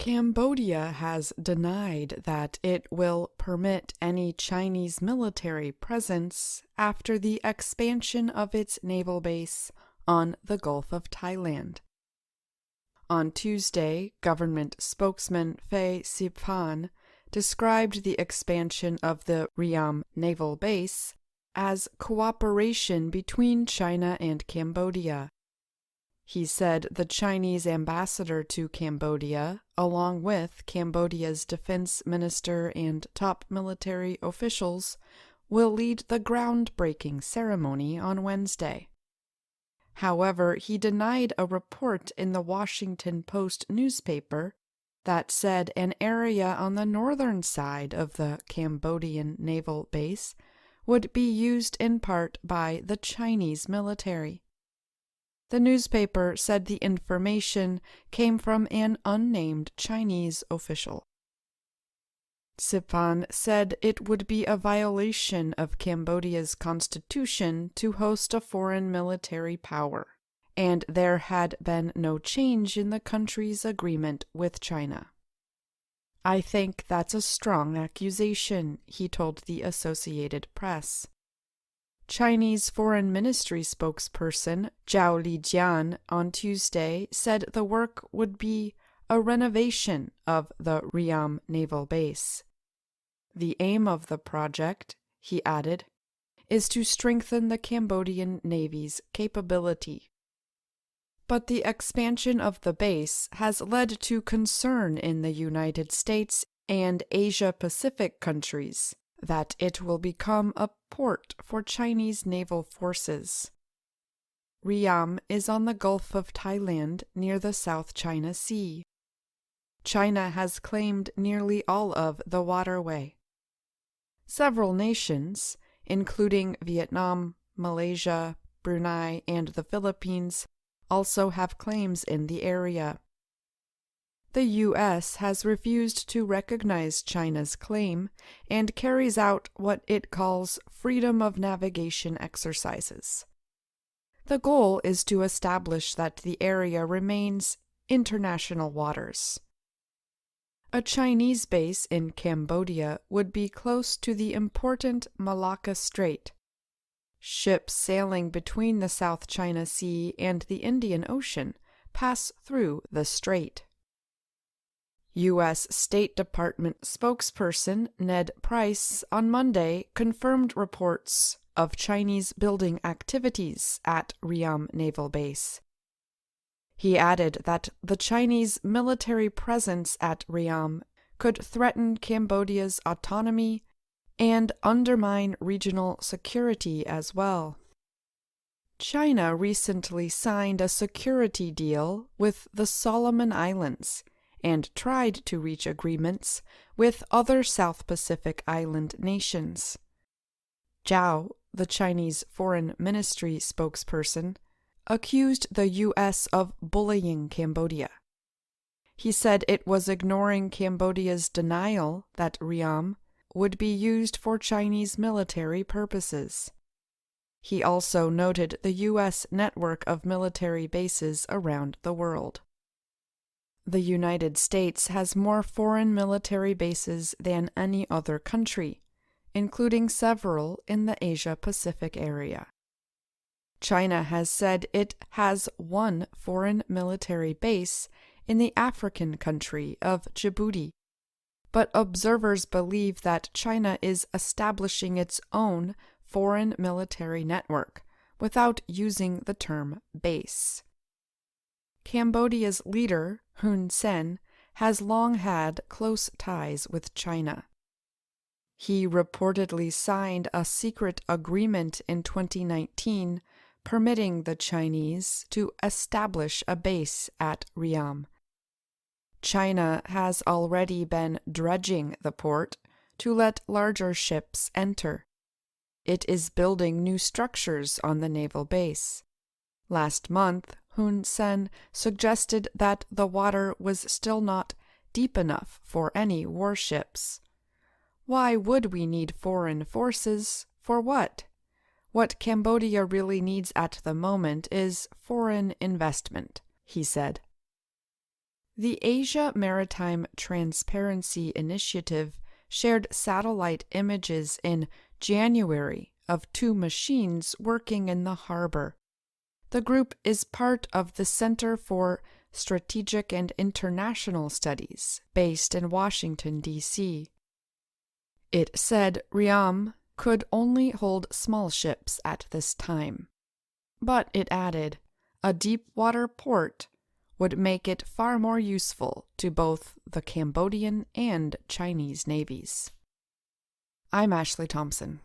Cambodia has denied that it will permit any Chinese military presence after the expansion of its naval base on the Gulf of Thailand. On Tuesday, government spokesman Phay Siphan described the expansion of the Ream naval base as cooperation between China and Cambodia. He said the Chinese ambassador to Cambodia, along with Cambodia's defense minister and top military officials, will lead the groundbreaking ceremony on Wednesday. However, he denied a report in the Washington Post newspaper that said an area on the northern side of the Cambodian naval base would be used in part by the Chinese military. The newspaper said the information came from an unnamed Chinese official. Siphan said it would be a violation of Cambodia's constitution to host a foreign military power, and there had been no change in the country's agreement with China. "I think that's a strong accusation," he told the Associated Press. Chinese Foreign Ministry spokesperson Zhao Lijian on Tuesday said the work would be a renovation of the Ream naval base. The aim of the project, he added, is to strengthen the Cambodian Navy's capability. But the expansion of the base has led to concern in the United States and Asia-Pacific countries that it will become a port for Chinese naval forces. Ream is on the Gulf of Thailand near the South China Sea. China has claimed nearly all of the waterway. Several nations, including Vietnam, Malaysia, Brunei, and the Philippines, also have claims in the area. The U.S. has refused to recognize China's claim and carries out what it calls freedom of navigation exercises. The goal is to establish that the area remains international waters. A Chinese base in Cambodia would be close to the important Malacca Strait. Ships sailing between the South China Sea and the Indian Ocean pass through the strait. U.S. State Department spokesperson Ned Price on Monday confirmed reports of Chinese building activities at Ream Naval Base. He added that the Chinese military presence at Ream could threaten Cambodia's autonomy and undermine regional security as well. China recently signed a security deal with the Solomon Islands and tried to reach agreements with other South Pacific island nations. Zhao, the Chinese Foreign Ministry spokesperson, accused the U.S. of bullying Cambodia. He said it was ignoring Cambodia's denial that Ream would be used for Chinese military purposes. He also noted the U.S. network of military bases around the world. The United States has more foreign military bases than any other country, including several in the Asia-Pacific area. China has said it has one foreign military base in the African country of Djibouti, but observers believe that China is establishing its own foreign military network without using the term base. Cambodia's leader, Hun Sen, has long had close ties with China. He reportedly signed a secret agreement in 2019 permitting the Chinese to establish a base at Ream. China has already been dredging the port to let larger ships enter. It is building new structures on the naval base. Last month, Hun Sen suggested that the water was still not deep enough for any warships. Why would we need foreign forces? For what? What Cambodia really needs at the moment is foreign investment, he said. The Asia Maritime Transparency Initiative shared satellite images in January of two machines working in the harbor. The group is part of the Center for Strategic and International Studies, based in Washington, D.C. It said Riam could only hold small ships at this time. But it added, a deep-water port would make it far more useful to both the Cambodian and Chinese navies. I'm Ashley Thompson.